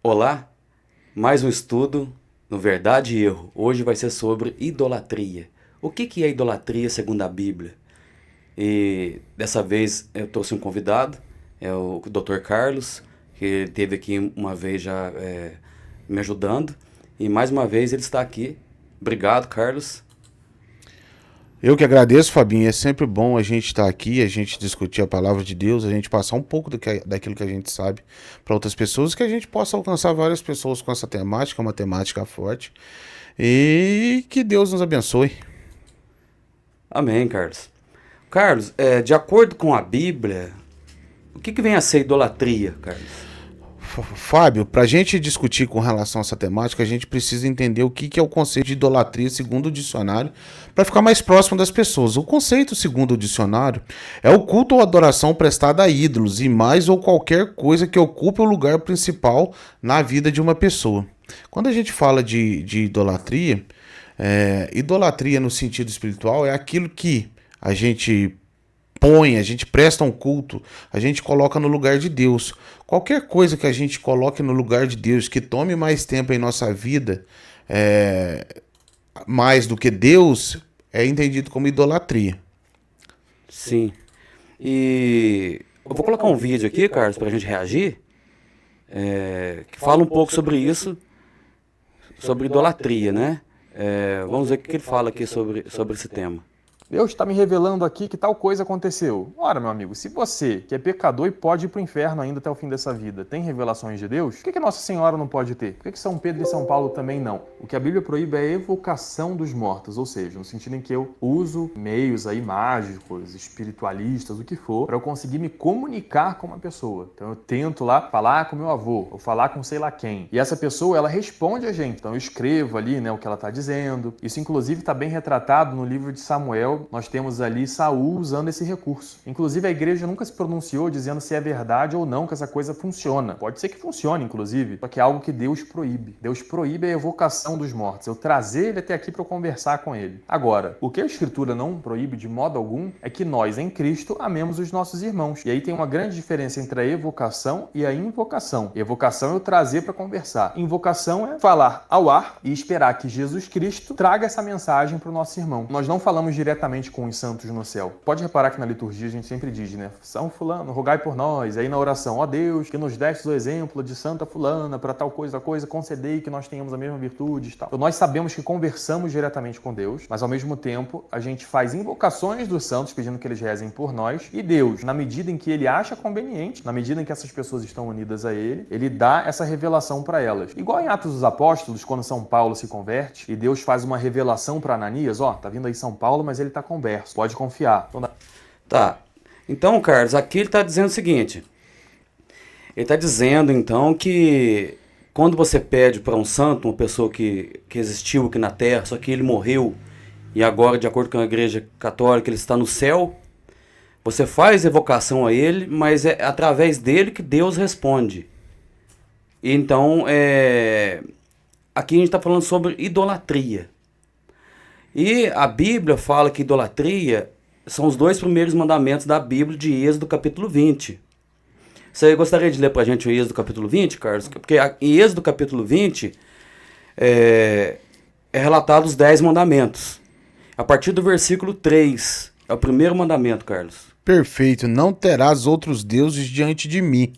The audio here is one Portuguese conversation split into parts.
Olá, mais um estudo no Verdade e Erro. Hoje vai ser sobre idolatria. O que é idolatria segundo a Bíblia? E dessa vez eu trouxe um convidado, é o Dr. Carlos, que esteve aqui uma vez já me ajudando. E mais uma vez ele está aqui. Obrigado, Carlos. Eu que agradeço, Fabinho. É sempre bom a gente estar aqui, a gente discutir a palavra de Deus, a gente passar um pouco daquilo que a gente sabe para outras pessoas, que a gente possa alcançar várias pessoas com essa temática, uma temática forte. E que Deus nos abençoe. Amém, Carlos. Carlos, de acordo com a Bíblia, o que vem a ser idolatria, Carlos? Fábio, para a gente discutir com relação a essa temática, a gente precisa entender o que é o conceito de idolatria segundo o dicionário, para ficar mais próximo das pessoas. O conceito, segundo o dicionário, é o culto ou adoração prestada a ídolos e mais ou qualquer coisa que ocupe o lugar principal na vida de uma pessoa. Quando a gente fala de idolatria, idolatria no sentido espiritual é aquilo que a gente a gente presta um culto, a gente coloca no lugar de Deus. Qualquer coisa que a gente coloque no lugar de Deus, que tome mais tempo em nossa vida, mais do que Deus, é entendido como idolatria. Sim. E eu vou colocar um vídeo aqui, Carlos, para a gente reagir, que fala um pouco sobre isso, sobre idolatria, né? Vamos ver o que ele fala aqui sobre esse tema. Deus está me revelando aqui que tal coisa aconteceu. Ora, meu amigo, se você, que é pecador e pode ir para o inferno ainda até o fim dessa vida, tem revelações de Deus, por que Nossa Senhora não pode ter? Por que São Pedro e São Paulo também não? O que a Bíblia proíbe é a evocação dos mortos, ou seja, no sentido em que eu uso meios aí mágicos, espiritualistas, o que for, para eu conseguir me comunicar com uma pessoa. Então eu tento lá falar com meu avô, ou falar com sei lá quem. E essa pessoa, ela responde a gente. Então eu escrevo ali, né, o que ela está dizendo. Isso, inclusive, está bem retratado no livro de Samuel. Nós temos ali Saul usando esse recurso. Inclusive, a igreja nunca se pronunciou dizendo se é verdade ou não que essa coisa funciona. Pode ser que funcione, inclusive, só que é algo que Deus proíbe. Deus proíbe a evocação dos mortos, eu trazer ele até aqui para eu conversar com ele. Agora, o que a Escritura não proíbe de modo algum é que nós, em Cristo, amemos os nossos irmãos. E aí tem uma grande diferença entre a evocação e a invocação. Evocação é eu trazer para conversar. Invocação é falar ao ar e esperar que Jesus Cristo traga essa mensagem para o nosso irmão. Nós não falamos diretamente com os santos no céu. Pode reparar que na liturgia a gente sempre diz, né? São fulano, rogai por nós. Aí na oração, ó Deus, que nos deste o exemplo de santa fulana para tal coisa, concedei que nós tenhamos a mesma virtude e tal. Então nós sabemos que conversamos diretamente com Deus, mas ao mesmo tempo a gente faz invocações dos santos pedindo que eles rezem por nós e Deus, na medida em que ele acha conveniente, na medida em que essas pessoas estão unidas a ele, ele dá essa revelação para elas. Igual em Atos dos Apóstolos, quando São Paulo se converte e Deus faz uma revelação para Ananias, ó, tá vindo aí São Paulo, mas ele tá converso, pode confiar. Tá. Então, Carlos, aqui ele está dizendo o seguinte. Ele está dizendo, então, que quando você pede para um santo, uma pessoa que existiu aqui na Terra, só que ele morreu, e agora, de acordo com a Igreja Católica, ele está no céu, você faz evocação a ele, mas é através dele que Deus responde. Então, aqui a gente está falando sobre idolatria. E a Bíblia fala que idolatria são os dois primeiros mandamentos da Bíblia de Êxodo capítulo 20. Você gostaria de ler pra gente o Êxodo capítulo 20, Carlos? Porque em Êxodo capítulo 20 é relatado os 10 mandamentos. A partir do versículo 3 é o primeiro mandamento, Carlos. Perfeito. Não terás outros deuses diante de mim.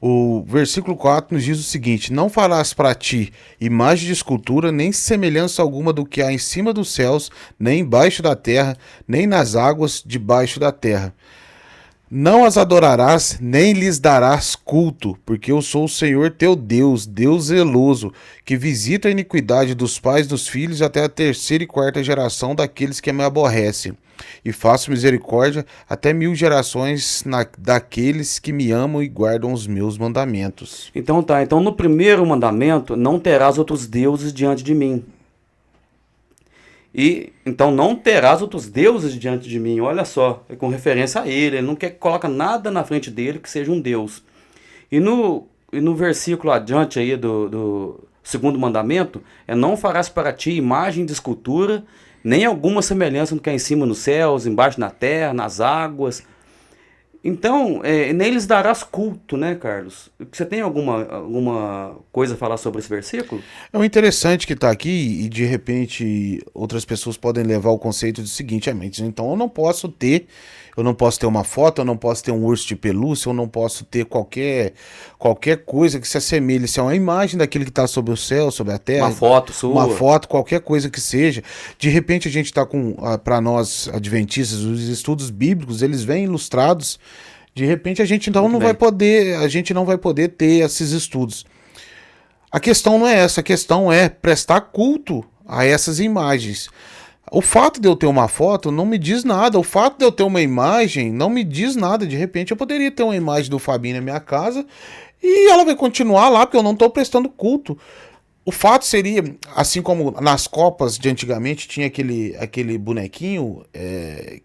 O versículo 4 nos diz o seguinte: não farás para ti imagem de escultura, nem semelhança alguma do que há em cima dos céus, nem embaixo da terra, nem nas águas debaixo da terra. Não as adorarás, nem lhes darás culto, porque eu sou o Senhor teu Deus, Deus zeloso, que visita a iniquidade dos pais dos filhos até a terceira e quarta geração daqueles que me aborrecem. E faço misericórdia até 1000 gerações daqueles que me amam e guardam os meus mandamentos. Então tá, então no primeiro mandamento, não terás outros deuses diante de mim. E então não terás outros deuses diante de mim. Olha só, é com referência a ele não quer que coloque nada na frente dele que seja um deus. E no versículo adiante aí do segundo mandamento, não farás para ti imagem de escultura, nem alguma semelhança no que é em cima nos céus, embaixo na terra, nas águas. Então, neles darás culto, né, Carlos? Você tem alguma coisa a falar sobre esse versículo? É o interessante que está aqui e de repente outras pessoas podem levar o conceito do seguinte, mas então eu não posso ter uma foto, eu não posso ter um urso de pelúcia, eu não posso ter qualquer coisa que se assemelhe, se é uma imagem daquilo que está sobre o céu, sobre a terra, Uma foto sua? uma foto, qualquer coisa que seja. De repente a gente está com, para nós adventistas, os estudos bíblicos, eles vêm ilustrados. De repente a gente então não vai poder ter esses estudos. A questão não é essa, a questão é prestar culto a essas imagens. O fato de eu ter uma foto não me diz nada, o fato de eu ter uma imagem não me diz nada. De repente eu poderia ter uma imagem do Fabinho na minha casa e ela vai continuar lá porque eu não estou prestando culto. O fato seria, assim como nas Copas de antigamente tinha aquele bonequinho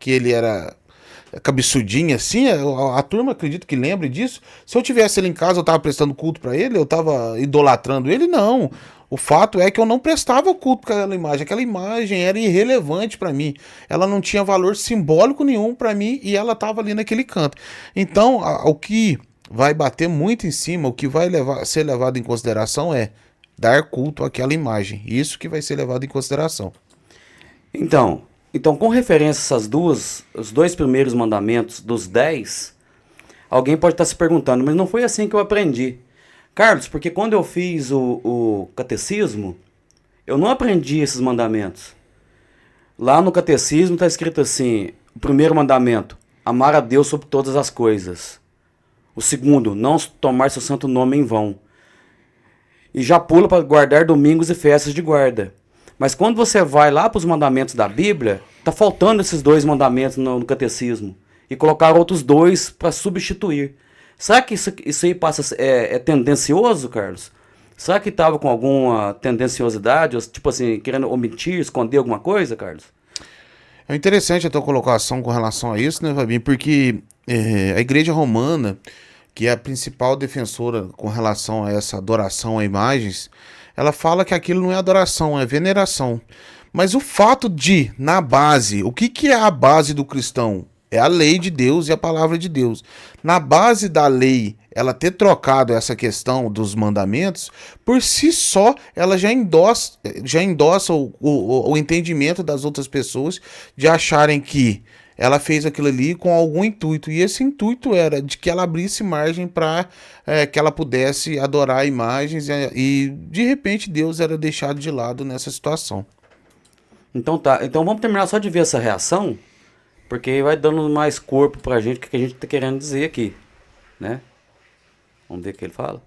que ele era cabeçudinho assim, a turma acredito que lembre disso. Se eu tivesse ele em casa, eu tava prestando culto para ele, eu tava idolatrando ele, não. O fato é que eu não prestava culto para aquela imagem era irrelevante para mim, ela não tinha valor simbólico nenhum para mim e ela tava ali naquele canto. Então, o que vai bater muito em cima, o que vai ser levado em consideração é dar culto àquela imagem, isso que vai ser levado em consideração. Então, com referência a os dois primeiros mandamentos dos 10, alguém pode estar se perguntando, mas não foi assim que eu aprendi. Carlos, porque quando eu fiz o catecismo, eu não aprendi esses mandamentos. Lá no catecismo está escrito assim, o primeiro mandamento, amar a Deus sobre todas as coisas. O segundo, não tomar seu santo nome em vão. E já pula para guardar domingos e festas de guarda. Mas quando você vai lá para os mandamentos da Bíblia, tá faltando esses dois mandamentos no catecismo. E colocar outros dois para substituir. Será que isso aí é tendencioso, Carlos? Será que estava com alguma tendenciosidade, tipo assim, querendo omitir, esconder alguma coisa, Carlos? É interessante a tua colocação com relação a isso, né, Fabinho? Porque a Igreja Romana, que é a principal defensora com relação a essa adoração a imagens, ela fala que aquilo não é adoração, é veneração. Mas o fato de, na base, o que é a base do cristão? É a lei de Deus e a palavra de Deus. Na base da lei, ela ter trocado essa questão dos mandamentos, por si só, ela já endossa o entendimento das outras pessoas de acharem que ela fez aquilo ali com algum intuito. E esse intuito era de que ela abrisse margem para que ela pudesse adorar imagens e de repente Deus era deixado de lado nessa situação. Então tá, então vamos terminar só de ver essa reação, porque vai dando mais corpo pra gente, o que a gente tá querendo dizer aqui, né? Vamos ver o que ele fala.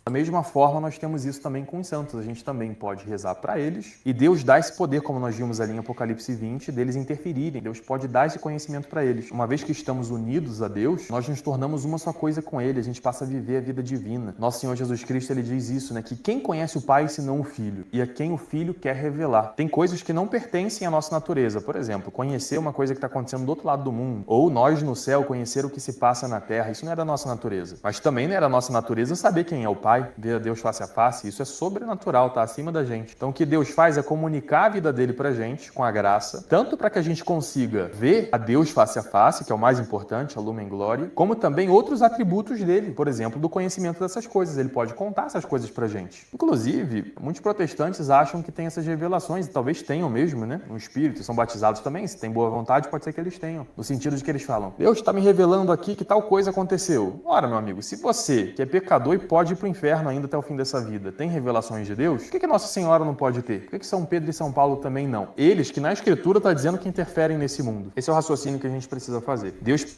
Da mesma forma, nós temos isso também com os santos. A gente também pode rezar para eles. E Deus dá esse poder, como nós vimos ali em Apocalipse 20, deles interferirem. Deus pode dar esse conhecimento para eles. Uma vez que estamos unidos a Deus, nós nos tornamos uma só coisa com Ele. A gente passa a viver a vida divina. Nosso Senhor Jesus Cristo, Ele diz isso, né? Que quem conhece o Pai senão o Filho? E a quem o Filho quer revelar. Tem coisas que não pertencem à nossa natureza. Por exemplo, conhecer uma coisa que está acontecendo do outro lado do mundo. Ou nós no céu conhecer o que se passa na terra. Isso não é da nossa natureza. Mas também não é da nossa natureza saber quem é o Pai, ver a Deus face a face. Isso é sobrenatural, tá acima da gente. Então o que Deus faz é comunicar a vida dele pra gente com a graça, tanto para que a gente consiga ver a Deus face a face, que é o mais importante, a Lumen Glória, como também outros atributos dele, por exemplo, do conhecimento dessas coisas. Ele pode contar essas coisas pra gente. Inclusive, muitos protestantes acham que tem essas revelações, e talvez tenham mesmo, né? No Espírito, são batizados também, se tem boa vontade, pode ser que eles tenham. No sentido de que eles falam, Deus está me revelando aqui que tal coisa aconteceu. Ora, meu amigo, se você, que é pecador e pode ir pro inferno ainda até o fim dessa vida, tem revelações de Deus? Por que Nossa Senhora não pode ter? Por que São Pedro e São Paulo também não? Eles que na Escritura está dizendo que interferem nesse mundo. Esse é o raciocínio que a gente precisa fazer. Deus...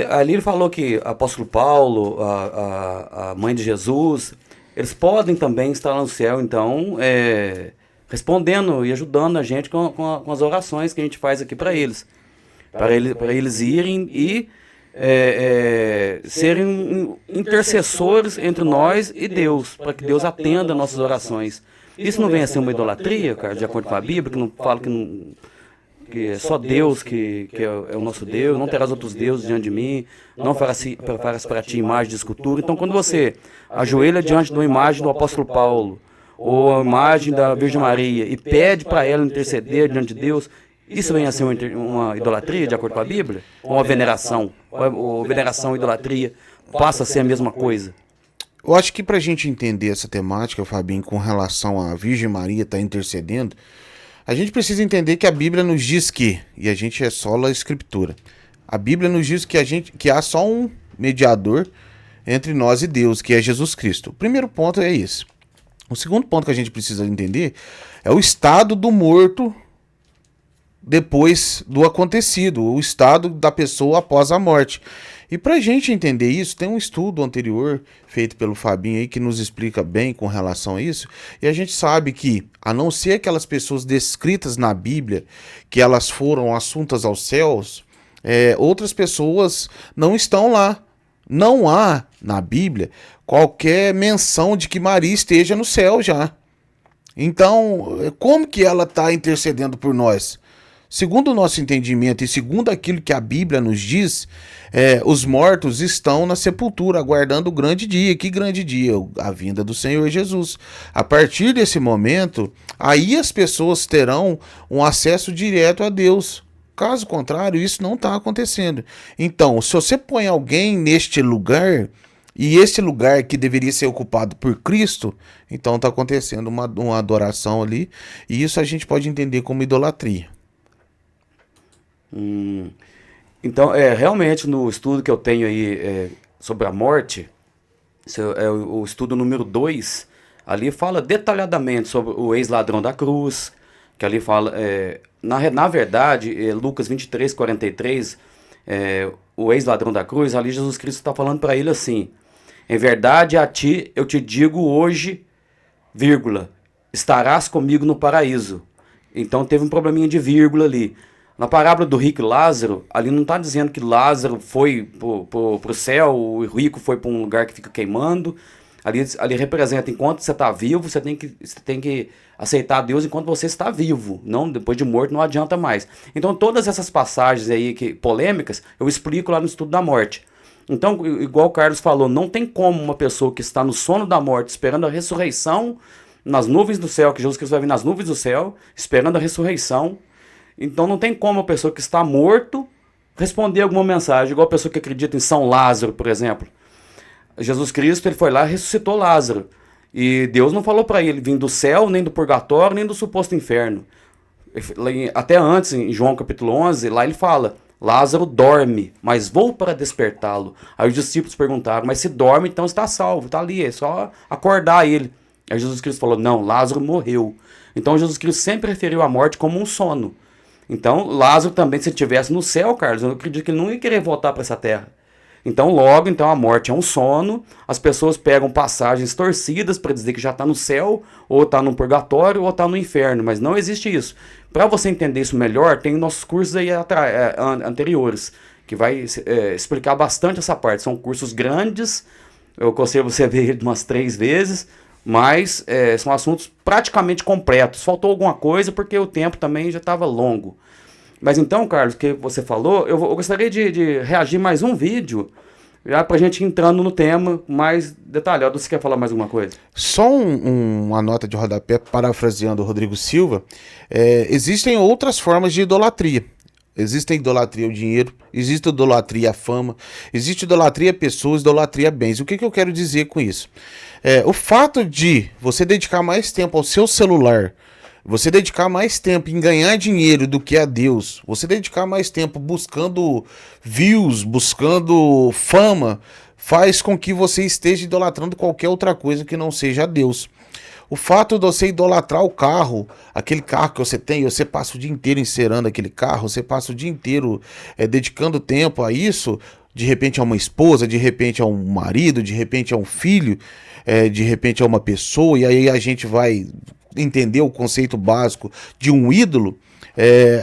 Ali ele falou que o apóstolo Paulo, a mãe de Jesus, eles podem também estar no céu, então, respondendo e ajudando a gente com as orações que a gente faz aqui para eles. Para eles irem e serem intercessores entre nós e Deus, para que Deus atenda nossas orações. Isso não vem a ser uma idolatria, cara, de acordo com a Bíblia, que não fala que é só Deus que é o nosso Deus, não terás outros deuses diante de mim, não farás para ti imagem de escultura. Então, quando você ajoelha diante de uma imagem do apóstolo Paulo, ou a imagem da Virgem Maria, e pede para ela interceder diante de Deus, Isso vem a ser uma idolatria, de acordo com a Bíblia? Ou uma veneração? Ou veneração e idolatria passa a ser a mesma coisa? Eu acho que para a gente entender essa temática, Fabinho, com relação à Virgem Maria estar intercedendo, a gente precisa entender que a Bíblia nos diz que, e a gente é sola a Escritura, a Bíblia nos diz que há só um mediador entre nós e Deus, que é Jesus Cristo. O primeiro ponto é esse. O segundo ponto que a gente precisa entender é o estado do morto depois do acontecido, o estado da pessoa após a morte. E para a gente entender isso, tem um estudo anterior feito pelo Fabinho aí que nos explica bem com relação a isso. E a gente sabe que, a não ser aquelas pessoas descritas na Bíblia, que elas foram assuntas aos céus, outras pessoas não estão lá. Não há na Bíblia qualquer menção de que Maria esteja no céu já. Então, como que ela está intercedendo por nós? Segundo o nosso entendimento e segundo aquilo que a Bíblia nos diz, os mortos estão na sepultura, aguardando o grande dia. Que grande dia? A vinda do Senhor Jesus. A partir desse momento, aí as pessoas terão um acesso direto a Deus. Caso contrário, isso não está acontecendo. Então, se você põe alguém neste lugar, e esse lugar que deveria ser ocupado por Cristo, então está acontecendo uma adoração ali, e isso a gente pode entender como idolatria. Então, realmente, no estudo que eu tenho aí sobre a morte, o estudo número 2, ali fala detalhadamente sobre o ex-ladrão da cruz, que ali fala, na verdade, Lucas 23, 43, o ex-ladrão da cruz, ali Jesus Cristo está falando para ele assim: em verdade a ti eu te digo hoje, vírgula, estarás comigo no paraíso. Então teve um probleminha de vírgula ali. Na parábola do rico e Lázaro, ali não está dizendo que Lázaro foi pro céu, o rico foi para um lugar que fica queimando. Ali representa, enquanto você está vivo, você tem que aceitar Deus enquanto você está vivo. Não, depois de morto não adianta mais. Então todas essas passagens aí polêmicas, eu explico lá no estudo da morte. Então, igual o Carlos falou, não tem como uma pessoa que está no sono da morte, esperando a ressurreição, nas nuvens do céu, que Jesus Cristo vai vir nas nuvens do céu, esperando a ressurreição. Então não tem como a pessoa que está morto responder alguma mensagem, igual a pessoa que acredita em São Lázaro, por exemplo. Jesus Cristo, ele foi lá e ressuscitou Lázaro. E Deus não falou para ele vir do céu, nem do purgatório, nem do suposto inferno. Até antes, em João capítulo 11, lá ele fala: Lázaro dorme, mas vou para despertá-lo. Aí os discípulos perguntaram: mas se dorme, então está salvo, está ali, é só acordar ele. Aí Jesus Cristo falou: não, Lázaro morreu. Então Jesus Cristo sempre referiu a morte como um sono. Então Lázaro também, se ele estivesse no céu, Carlos, eu acredito que ele não ia querer voltar para essa terra. Então logo, a morte é um sono, as pessoas pegam passagens torcidas para dizer que já está no céu, ou está no purgatório, ou está no inferno, mas não existe isso. Para você entender isso melhor, tem nossos cursos aí anteriores, que vai explicar bastante essa parte. São cursos grandes, eu aconselho você ver ele umas 3 vezes, mas são assuntos praticamente completos. Faltou alguma coisa porque o tempo também já estava longo. Mas então, Carlos, o que você falou, eu gostaria de reagir mais um vídeo, já para a gente entrando no tema mais detalhado. Você quer falar mais alguma coisa? Só uma nota de rodapé, parafraseando o Rodrigo Silva, existem outras formas de idolatria. Existe idolatria ao dinheiro, existe idolatria à fama, existe idolatria a pessoas, idolatria a bens. O que eu quero dizer com isso? O fato de você dedicar mais tempo ao seu celular, você dedicar mais tempo em ganhar dinheiro do que a Deus, você dedicar mais tempo buscando views, buscando fama, faz com que você esteja idolatrando qualquer outra coisa que não seja a Deus. O fato de você idolatrar o carro, aquele carro que você tem, você passa o dia inteiro encerando aquele carro, você passa o dia inteiro dedicando tempo a isso, de repente a uma esposa, de repente a um marido, de repente a um filho, de repente a uma pessoa, e aí a gente vai entender o conceito básico de um ídolo,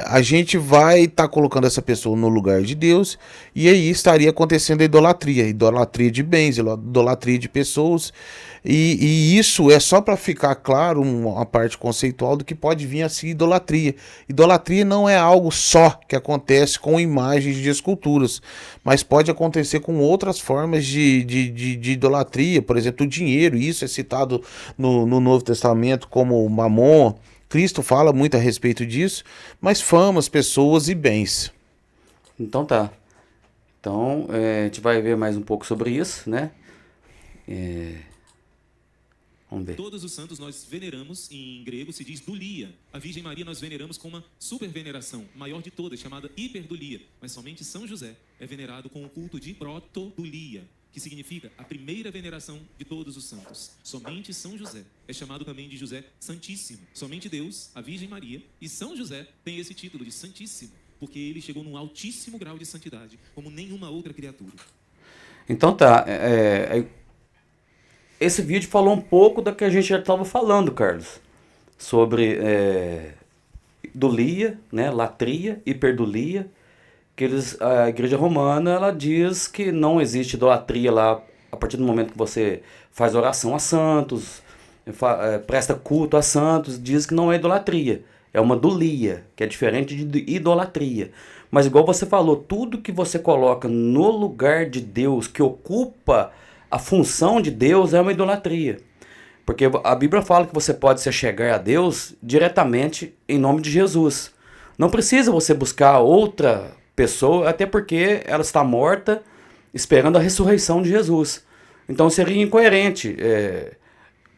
a gente vai estar colocando essa pessoa no lugar de Deus, e aí estaria acontecendo a idolatria de bens, idolatria de pessoas, e isso é só para ficar claro uma parte conceitual do que pode vir a ser idolatria. Idolatria não é algo só que acontece com imagens de esculturas, mas pode acontecer com outras formas de idolatria, por exemplo, o dinheiro. Isso é citado no Novo Testamento como Mamon, Cristo fala muito a respeito disso, mas famas, pessoas e bens. Então tá. Então, a gente vai ver mais um pouco sobre isso, né? Vamos ver. Todos os santos nós veneramos, em grego se diz dulia. A Virgem Maria nós veneramos com uma superveneração, maior de todas, chamada hiperdulia. Mas somente São José é venerado com o culto de protodulia, que significa a primeira veneração de todos os santos. Somente São José é chamado também de José Santíssimo. Somente Deus, a Virgem Maria e São José têm esse título de Santíssimo, porque ele chegou num altíssimo grau de santidade, como nenhuma outra criatura. Então tá. Esse vídeo falou um pouco da que a gente já estava falando, Carlos. Sobre dulia, né, latria, hiperdulia. A Igreja Romana, ela diz que não existe idolatria lá a partir do momento que você faz oração a santos, presta culto a santos, diz que não é idolatria. É uma dulia, que é diferente de idolatria. Mas igual você falou, tudo que você coloca no lugar de Deus, que ocupa a função de Deus, é uma idolatria. Porque a Bíblia fala que você pode se achegar a Deus diretamente em nome de Jesus. Não precisa você buscar outra pessoa, até porque ela está morta, esperando a ressurreição de Jesus. Então seria incoerente.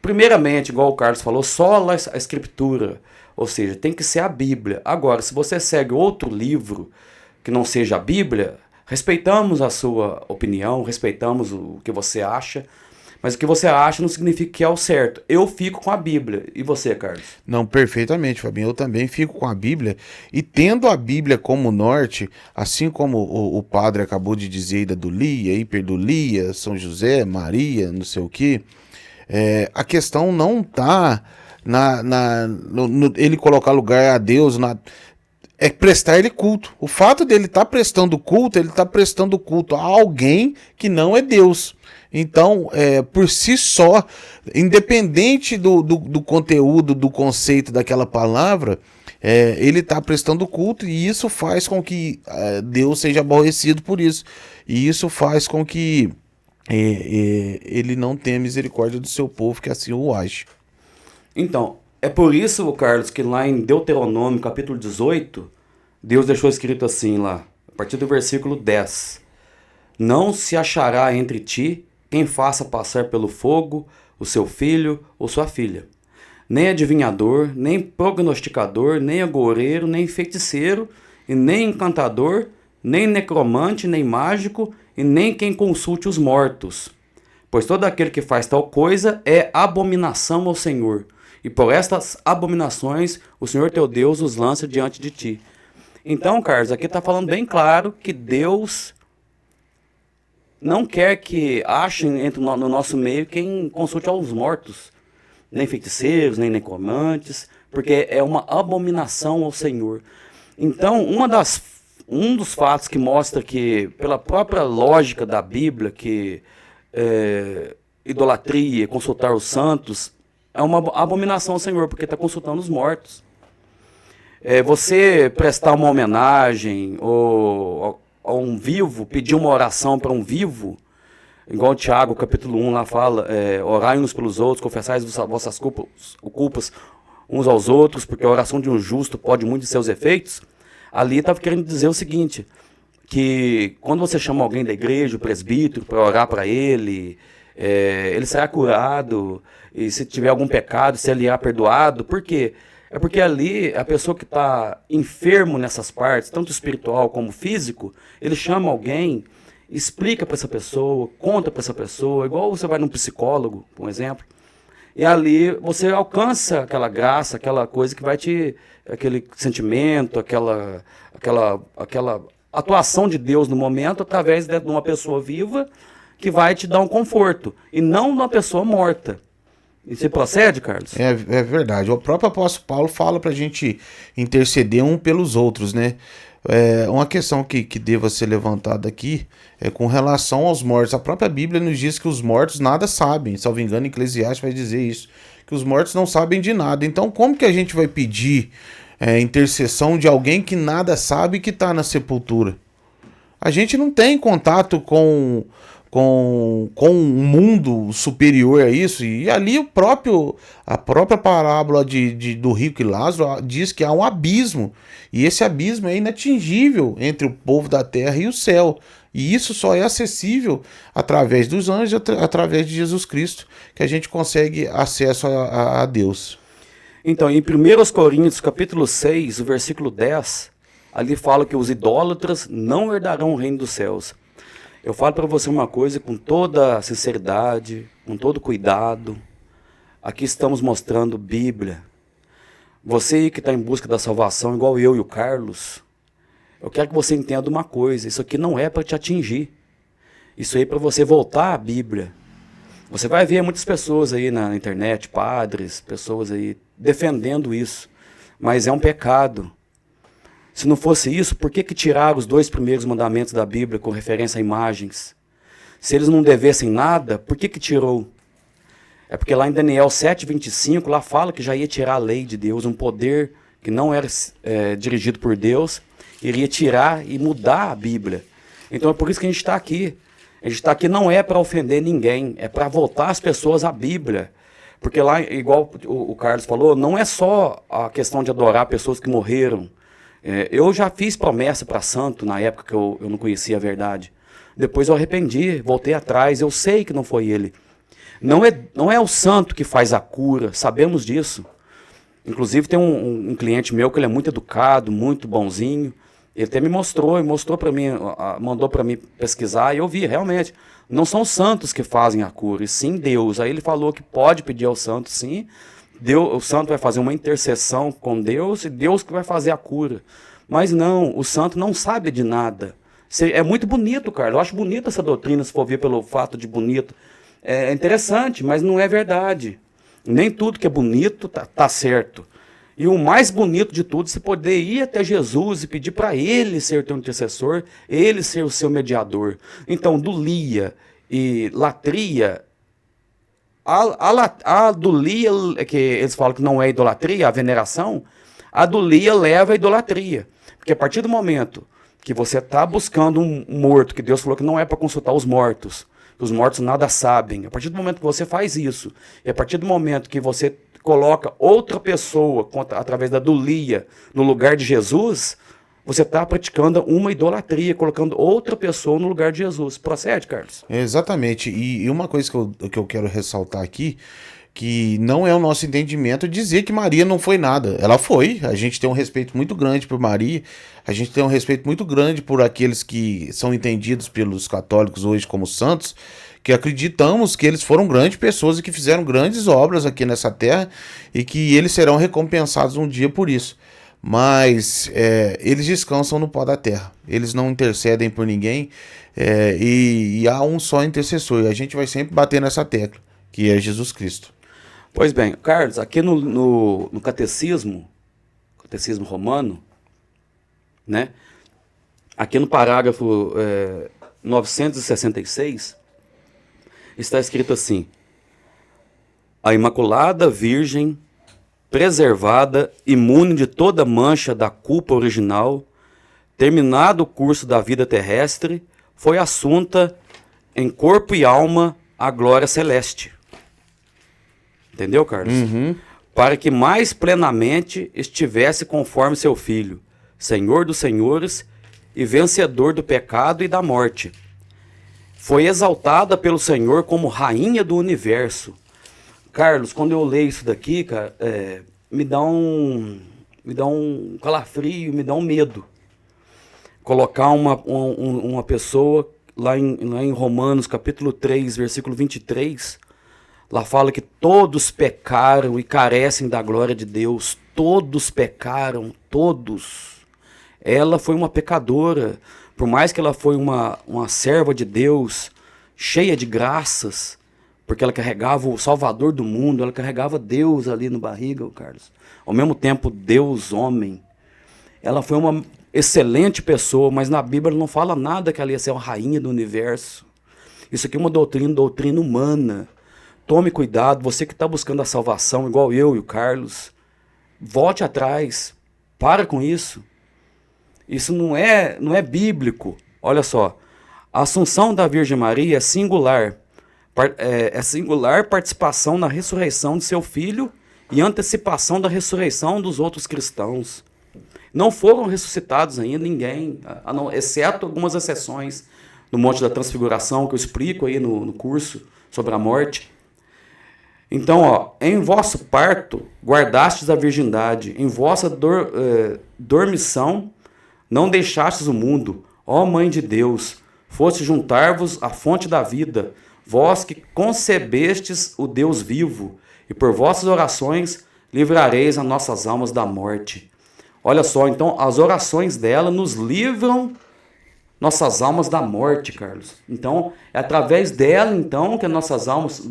Primeiramente, igual o Carlos falou, só a Escritura. Ou seja, tem que ser a Bíblia. Agora, se você segue outro livro que não seja a Bíblia, respeitamos a sua opinião, respeitamos o que você acha, mas o que você acha não significa que é o certo. Eu fico com a Bíblia. E você, Carlos? Não, perfeitamente, Fabinho. Eu também fico com a Bíblia. E tendo a Bíblia como norte, assim como o padre acabou de dizer aí da dulia, hiperdulia, São José, Maria, não sei o quê, a questão não está ele colocar lugar a Deus, é prestar ele culto. O fato dele estar prestando culto, ele está prestando culto a alguém que não é Deus. Então, por si só, independente do conteúdo, do conceito daquela palavra, ele está prestando culto, e isso faz com que Deus seja aborrecido por isso. E isso faz com que ele não tenha misericórdia do seu povo, que assim o age. Então, é por isso, Carlos, que lá em Deuteronômio, capítulo 18, Deus deixou escrito assim lá, a partir do versículo 10. Não se achará entre ti quem faça passar pelo fogo o seu filho ou sua filha. Nem adivinhador, nem prognosticador, nem agoureiro, nem feiticeiro, e nem encantador, nem necromante, nem mágico, e nem quem consulte os mortos. Pois todo aquele que faz tal coisa é abominação ao Senhor. E por estas abominações o Senhor teu Deus os lança diante de ti. Então, Carlos, aqui está falando bem claro que Deus não quer que achem no nosso meio quem consulte aos mortos. Nem feiticeiros, nem necromantes, porque é uma abominação ao Senhor. Então, um dos fatos que mostra que, pela própria lógica da Bíblia, que idolatria, consultar os santos, é uma abominação ao Senhor, porque está consultando os mortos. Você prestar uma homenagem ou a um vivo, pedir uma oração para um vivo, igual o Tiago, capítulo 1 lá fala, orai uns pelos outros, confessai vossas culpas uns aos outros, porque a oração de um justo pode muito de seus efeitos. Ali estava querendo dizer o seguinte, que quando você chama alguém da igreja, o presbítero, para orar para ele será curado, e se tiver algum pecado, se ele irá perdoado. Por quê? É porque ali a pessoa que está enfermo nessas partes, tanto espiritual como físico, ele chama alguém, explica para essa pessoa, conta para essa pessoa, igual você vai num psicólogo, por exemplo, e ali você alcança aquela graça, aquela coisa que vai aquele sentimento, aquela atuação de Deus no momento, através de uma pessoa viva, que vai te dar um conforto, e não de uma pessoa morta. E você procede, Carlos? É verdade. O próprio apóstolo Paulo fala pra gente interceder um pelos outros, né? Uma questão que deva ser levantada aqui é com relação aos mortos. A própria Bíblia nos diz que os mortos nada sabem. Salvo engano, Eclesiastes vai dizer isso, que os mortos não sabem de nada. Então, como que a gente vai pedir intercessão de alguém que nada sabe e que está na sepultura? A gente não tem contato com com um mundo superior a isso. E ali a própria parábola do rico e Lázaro diz que há um abismo. E esse abismo é inatingível entre o povo da terra e o céu. E isso só é acessível através dos anjos, através de Jesus Cristo, que a gente consegue acesso a Deus. Então, em 1 Coríntios, capítulo 6, o versículo 10, ali fala que os idólatras não herdarão o reino dos céus. Eu falo para você uma coisa com toda sinceridade, com todo cuidado. Aqui estamos mostrando Bíblia. Você aí que está em busca da salvação, igual eu e o Carlos, eu quero que você entenda uma coisa. Isso aqui não é para te atingir. Isso aí é para você voltar à Bíblia. Você vai ver muitas pessoas aí na internet, padres, pessoas aí defendendo isso. Mas é um pecado. Se não fosse isso, por que tiraram os 2 primeiros mandamentos da Bíblia com referência a imagens? Se eles não devessem nada, por que tirou? É porque lá em Daniel 7:25, lá fala que já ia tirar a lei de Deus, um poder que não era dirigido por Deus, iria tirar e mudar a Bíblia. Então é por isso que a gente está aqui. A gente está aqui não é para ofender ninguém, é para voltar as pessoas à Bíblia. Porque lá, igual o Carlos falou, não é só a questão de adorar pessoas que morreram. Eu já fiz promessa para santo na época que eu não conhecia a verdade. Depois eu arrependi, voltei atrás, eu sei que não foi ele. Não é o santo que faz a cura, sabemos disso. Inclusive tem um cliente meu que ele é muito educado, muito bonzinho. Ele até me mostrou para mim, mandou para mim pesquisar e eu vi, realmente. Não são os santos que fazem a cura, e sim Deus. Aí ele falou que pode pedir ao santo, sim. O santo vai fazer uma intercessão com Deus e Deus que vai fazer a cura. Mas não, o santo não sabe de nada. É muito bonito, Carlos. Eu acho bonita essa doutrina, se for ver pelo fato de bonito. É interessante, mas não é verdade. Nem tudo que é bonito tá certo. E o mais bonito de tudo, você poder ir até Jesus e pedir para ele ser teu intercessor, ele ser o seu mediador. Então, dulia e latria, a dulia, que eles falam que não é idolatria, a veneração, a dulia leva à idolatria. Porque a partir do momento que você está buscando um morto, que Deus falou que não é para consultar os mortos nada sabem, a partir do momento que você faz isso, e a partir do momento que você coloca outra pessoa, através da dulia, no lugar de Jesus, você está praticando uma idolatria, colocando outra pessoa no lugar de Jesus. Procede, Carlos? Exatamente. E uma coisa que eu quero ressaltar aqui, que não é o nosso entendimento dizer que Maria não foi nada. Ela foi. A gente tem um respeito muito grande por Maria. A gente tem um respeito muito grande por aqueles que são entendidos pelos católicos hoje como santos, que acreditamos que eles foram grandes pessoas e que fizeram grandes obras aqui nessa terra e que eles serão recompensados um dia por isso. Mas eles descansam no pó da terra. Eles não intercedem por ninguém e há um só intercessor. E a gente vai sempre bater nessa tecla, que é Jesus Cristo. Pois bem, Carlos, aqui no catecismo romano, né? Aqui no parágrafo 966, está escrito assim: a Imaculada Virgem, preservada, imune de toda mancha da culpa original, terminado o curso da vida terrestre, foi assunta em corpo e alma à glória celeste. Entendeu, Carlos? Uhum. Para que mais plenamente estivesse conforme seu Filho, Senhor dos senhores e vencedor do pecado e da morte. Foi exaltada pelo Senhor como rainha do universo. Carlos, quando eu leio isso daqui, cara, me dá um calafrio, me dá um medo. Colocar uma pessoa, lá em Romanos, capítulo 3, versículo 23, lá fala que todos pecaram e carecem da glória de Deus. Todos pecaram, todos. Ela foi uma pecadora. Por mais que ela foi uma serva de Deus, cheia de graças, porque ela carregava o Salvador do mundo, ela carregava Deus ali no barriga, Carlos. Ao mesmo tempo, Deus, homem. Ela foi uma excelente pessoa, mas na Bíblia não fala nada que ela ia ser uma rainha do universo. Isso aqui é uma doutrina humana. Tome cuidado, você que está buscando a salvação, igual eu e o Carlos, volte atrás, para com isso. Isso não é bíblico. Olha só, A assunção da Virgem Maria é singular. É singular participação na ressurreição de seu filho e antecipação da ressurreição dos outros cristãos. Não foram ressuscitados ainda ninguém, exceto algumas exceções no Monte da Transfiguração, que eu explico aí no curso sobre a morte. Então, em vosso parto guardastes a virgindade, em vossa dormição não deixastes o mundo, ó Mãe de Deus, foste juntar-vos à fonte da vida, vós que concebestes o Deus vivo, e por vossas orações livrareis as nossas almas da morte. Olha só, então, as orações dela nos livram nossas almas da morte, Carlos. Então, é através dela, então, que as nossas almas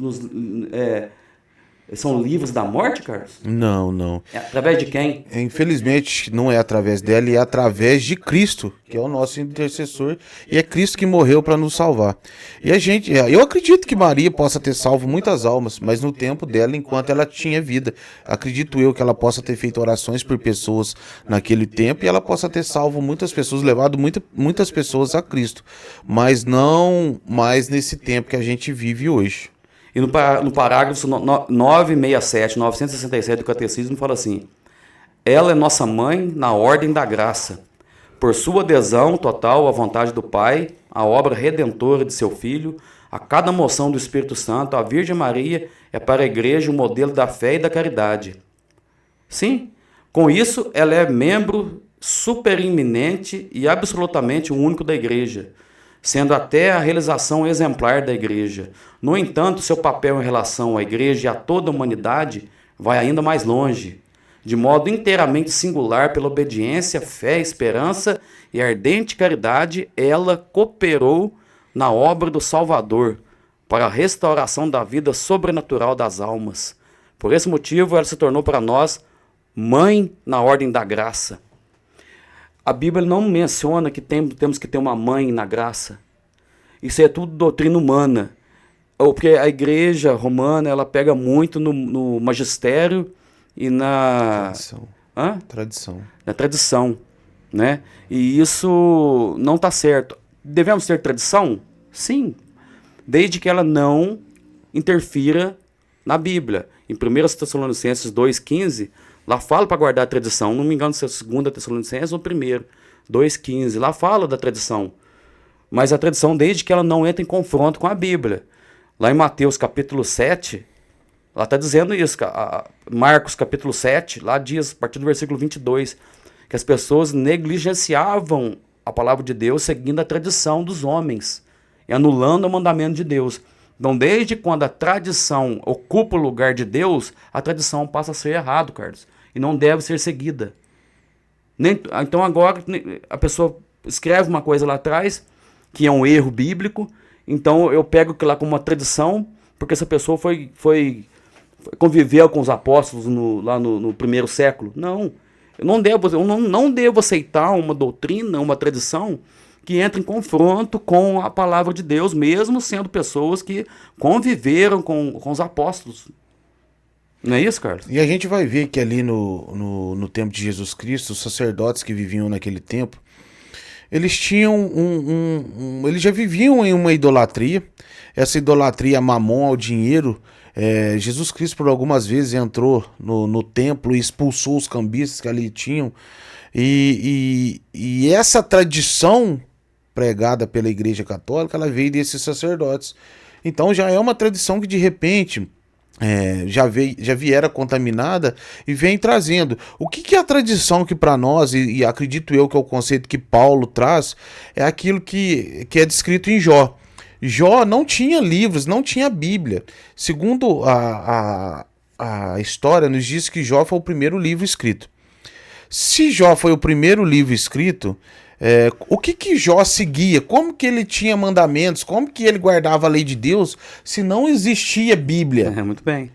são livres da morte, Carlos? Não, não. É através de quem? Infelizmente, não é através dela, é através de Cristo, que é o nosso intercessor, e é Cristo que morreu para nos salvar. E eu acredito que Maria possa ter salvo muitas almas, mas no tempo dela, enquanto ela tinha vida. Acredito eu que ela possa ter feito orações por pessoas naquele tempo, e ela possa ter salvo muitas pessoas, levado muitas pessoas a Cristo, mas não mais nesse tempo que a gente vive hoje. E no parágrafo 967 do Catecismo fala assim: ela é nossa mãe na ordem da graça. Por sua adesão total à vontade do Pai, à obra redentora de seu Filho, a cada moção do Espírito Santo, a Virgem Maria é para a Igreja o modelo da fé e da caridade. Sim, com isso ela é membro supereminente e absolutamente único da Igreja, sendo até a realização exemplar da Igreja. No entanto, seu papel em relação à Igreja e a toda a humanidade vai ainda mais longe. De modo inteiramente singular, pela obediência, fé, esperança e ardente caridade, ela cooperou na obra do Salvador para a restauração da vida sobrenatural das almas. Por esse motivo, ela se tornou para nós mãe na ordem da graça. A Bíblia não menciona que temos que ter uma mãe na graça. Isso é tudo doutrina humana. Porque a igreja romana ela pega muito no magistério e na Tradição. Na tradição, né? E isso não está certo. Devemos ter tradição? Sim, desde que ela não interfira na Bíblia. Em 1 Tessalonicenses 2,15, lá fala para guardar a tradição. Não me engano se é 2 Tessalonicenses ou 1, 2,15. Lá fala da tradição. Mas a tradição desde que ela não entra em confronto com a Bíblia. Lá em Mateus capítulo 7, lá está dizendo isso. Marcos capítulo 7, lá diz, a partir do versículo 22, que as pessoas negligenciavam a palavra de Deus seguindo a tradição dos homens e anulando o mandamento de Deus. Então, desde quando a tradição ocupa o lugar de Deus, a tradição passa a ser errado, Carlos, e não deve ser seguida. Então, agora, a pessoa escreve uma coisa lá atrás, que é um erro bíblico, então eu pego aquilo lá como uma tradição, porque essa pessoa conviveu com os apóstolos lá no primeiro século. Não, eu não devo aceitar uma doutrina, uma tradição que entra em confronto com a palavra de Deus, mesmo sendo pessoas que conviveram com os apóstolos. Não é isso, Carlos? E a gente vai ver que ali no tempo de Jesus Cristo, os sacerdotes que viviam naquele tempo, eles tinham eles já viviam em uma idolatria. Essa idolatria mamon ao dinheiro. Jesus Cristo por algumas vezes entrou no templo e expulsou os cambistas que ali tinham. E essa tradição pregada pela Igreja Católica, ela veio desses sacerdotes. Então já é uma tradição que de repente já viera contaminada e vem trazendo. O que é a tradição que para nós, e acredito eu que é o conceito que Paulo traz, é aquilo que é descrito em Jó. Jó não tinha livros, não tinha Bíblia. Segundo a história, nos diz que Jó foi o primeiro livro escrito. Se Jó foi o primeiro livro escrito, o que Jó seguia? Como que ele tinha mandamentos? Como que ele guardava a lei de Deus se não existia Bíblia? Muito bem.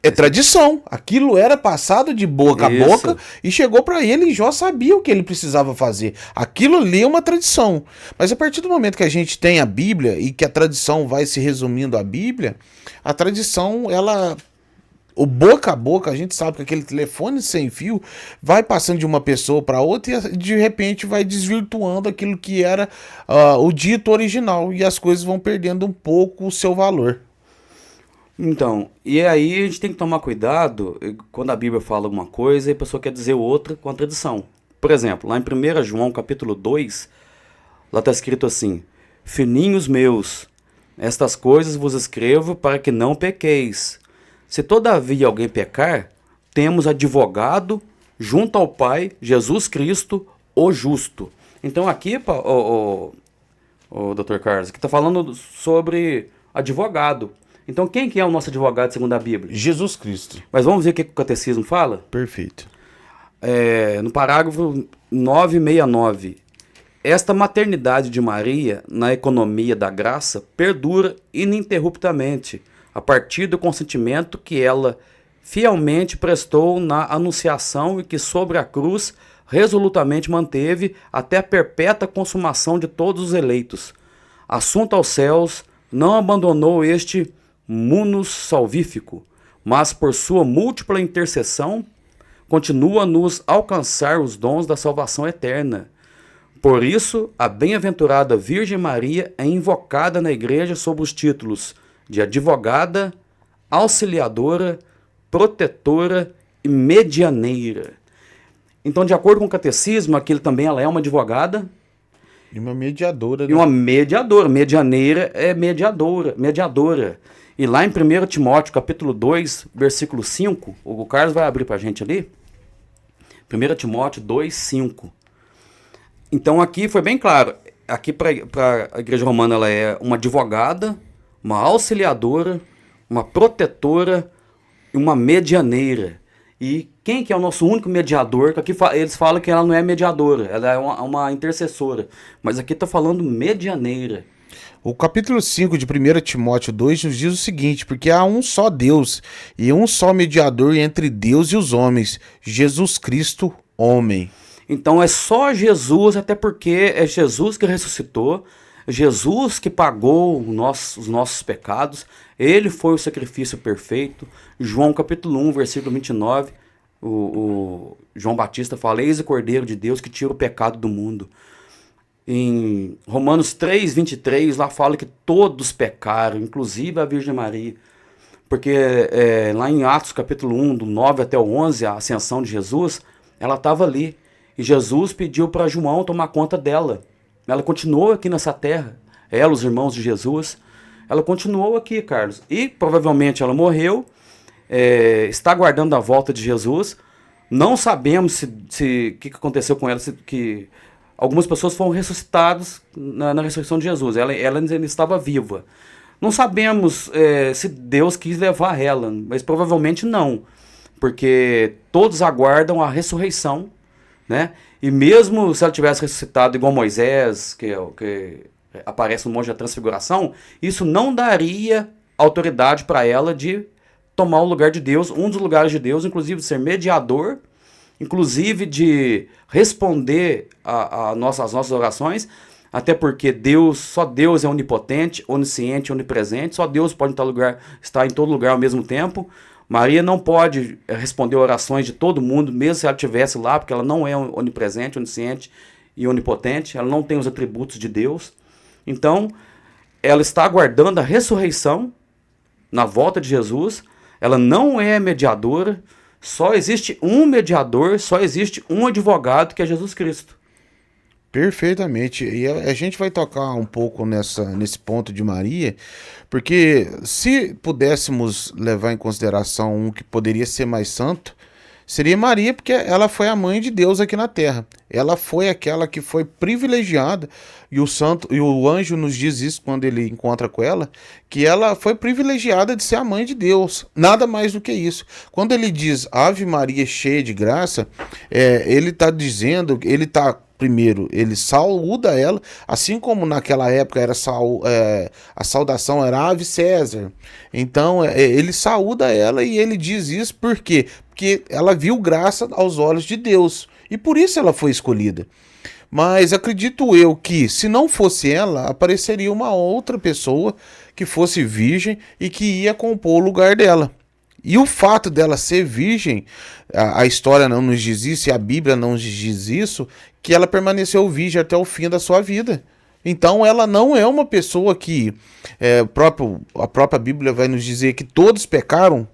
É tradição. Aquilo era passado de boca a boca e chegou para ele e Jó sabia o que ele precisava fazer. Aquilo ali é uma tradição. Mas a partir do momento que a gente tem a Bíblia e que a tradição vai se resumindo à Bíblia, a tradição ela O boca a boca, a gente sabe que aquele telefone sem fio vai passando de uma pessoa para outra e de repente vai desvirtuando aquilo que era o dito original e as coisas vão perdendo um pouco o seu valor. Então, e aí a gente tem que tomar cuidado quando a Bíblia fala alguma coisa e a pessoa quer dizer outra com a tradição. Por exemplo, lá em 1 João capítulo 2, lá está escrito assim: Filhinhos meus, estas coisas vos escrevo para que não pequeis. Se todavia alguém pecar, temos advogado junto ao Pai, Jesus Cristo, o justo. Então aqui, o Dr. Carlos, aqui está falando sobre advogado. Então quem que é o nosso advogado segundo a Bíblia? Jesus Cristo. Mas vamos ver o que o catecismo fala? Perfeito. No parágrafo 969. Esta maternidade de Maria na economia da graça perdura ininterruptamente a partir do consentimento que ela fielmente prestou na anunciação e que sobre a cruz resolutamente manteve até a perpétua consumação de todos os eleitos. Assunto aos céus, não abandonou este munus salvífico, mas por sua múltipla intercessão continua a nos alcançar os dons da salvação eterna. Por isso, a bem-aventurada Virgem Maria é invocada na Igreja sob os títulos de advogada, auxiliadora, protetora e medianeira. Então, de acordo com o catecismo, aquilo também ela é uma advogada E uma mediadora. e uma mediadora. Medianeira é mediadora. E lá em 1 Timóteo, capítulo 2, versículo 5, o Carlos vai abrir para a gente ali. 1 Timóteo 2, 5. Então aqui foi bem claro. Aqui para a Igreja Romana ela é uma advogada, uma auxiliadora, uma protetora e uma medianeira. E quem que é o nosso único mediador? Que aqui eles falam que ela não é mediadora, ela é uma intercessora. Mas aqui está falando medianeira. O capítulo 5 de 1 Timóteo 2 nos diz o seguinte: porque há um só Deus e um só mediador entre Deus e os homens, Jesus Cristo, homem. Então é só Jesus, até porque é Jesus que ressuscitou, Jesus que pagou os nossos pecados, ele foi o sacrifício perfeito. João capítulo 1, versículo 29, o João Batista fala: eis o Cordeiro de Deus que tira o pecado do mundo. Em Romanos 3, 23, lá fala que todos pecaram, inclusive a Virgem Maria. Porque lá em Atos capítulo 1, do 9 até o 11, a ascensão de Jesus, ela estava ali. E Jesus pediu para João tomar conta dela. Ela continuou aqui nessa terra. Ela, os irmãos de Jesus, ela continuou aqui, Carlos. E provavelmente ela morreu, está aguardando a volta de Jesus. Não sabemos o que aconteceu com ela, que algumas pessoas foram ressuscitadas na ressurreição de Jesus. Ela ainda estava viva. Não sabemos se Deus quis levar ela, mas provavelmente não. Porque todos aguardam a ressurreição, né? E mesmo se ela tivesse ressuscitado igual Moisés, que aparece no Monte da Transfiguração, isso não daria autoridade para ela de tomar o lugar de Deus, um dos lugares de Deus, inclusive de ser mediador, inclusive de responder às nossas orações, até porque só Deus é onipotente, onisciente, onipresente, só Deus pode estar em todo lugar ao mesmo tempo. Maria não pode responder orações de todo mundo, mesmo se ela estivesse lá, porque ela não é onipresente, onisciente e onipotente, ela não tem os atributos de Deus. Então, ela está aguardando a ressurreição na volta de Jesus, ela não é mediadora, só existe um mediador, só existe um advogado, que é Jesus Cristo. Perfeitamente. E a gente vai tocar um pouco nesse ponto de Maria, porque se pudéssemos levar em consideração um que poderia ser mais santo, seria Maria, porque ela foi a mãe de Deus aqui na Terra. Ela foi aquela que foi privilegiada, e o anjo nos diz isso quando ele encontra com ela, que ela foi privilegiada de ser a mãe de Deus. Nada mais do que isso. Quando ele diz Ave Maria cheia de graça, ele está dizendo, primeiro, ele saúda ela, assim como naquela época a saudação era Ave César. Então, ele saúda ela e ele diz isso por quê? Porque ela viu graça aos olhos de Deus e por isso ela foi escolhida. Mas acredito eu que, se não fosse ela, apareceria uma outra pessoa que fosse virgem e que ia compor o lugar dela. E o fato dela ser virgem, a história não nos diz isso, e a Bíblia não nos diz isso, que ela permaneceu virgem até o fim da sua vida. Então ela não é uma pessoa que a própria Bíblia vai nos dizer que todos pecaram.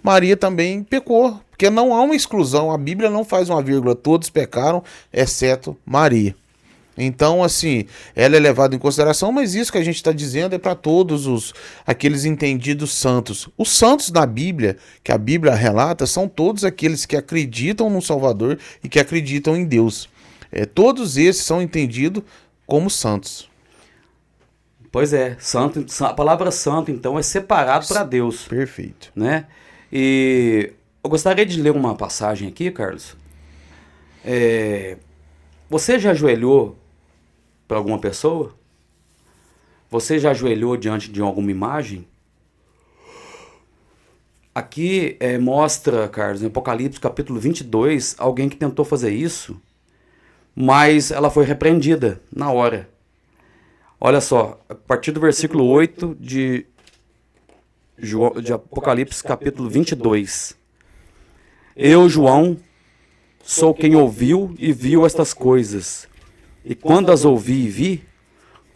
Maria também pecou, porque não há uma exclusão, a Bíblia não faz uma vírgula, todos pecaram, exceto Maria. Então, assim, ela é levada em consideração, mas isso que a gente está dizendo é para todos aqueles entendidos santos. Os santos da Bíblia, que a Bíblia relata, são todos aqueles que acreditam no Salvador e que acreditam em Deus. Todos esses são entendidos como santos. Pois é, santo, a palavra santo, então, é separado para Deus. Perfeito. Né? E eu gostaria de ler uma passagem aqui, Carlos. Você já ajoelhou para alguma pessoa? Você já ajoelhou diante de alguma imagem? Aqui mostra, Carlos, em Apocalipse capítulo 22, alguém que tentou fazer isso, mas ela foi repreendida na hora. Olha só, a partir do versículo 8 de Apocalipse capítulo 22. Eu, João, sou quem ouviu e viu estas coisas. E quando as ouvi e vi,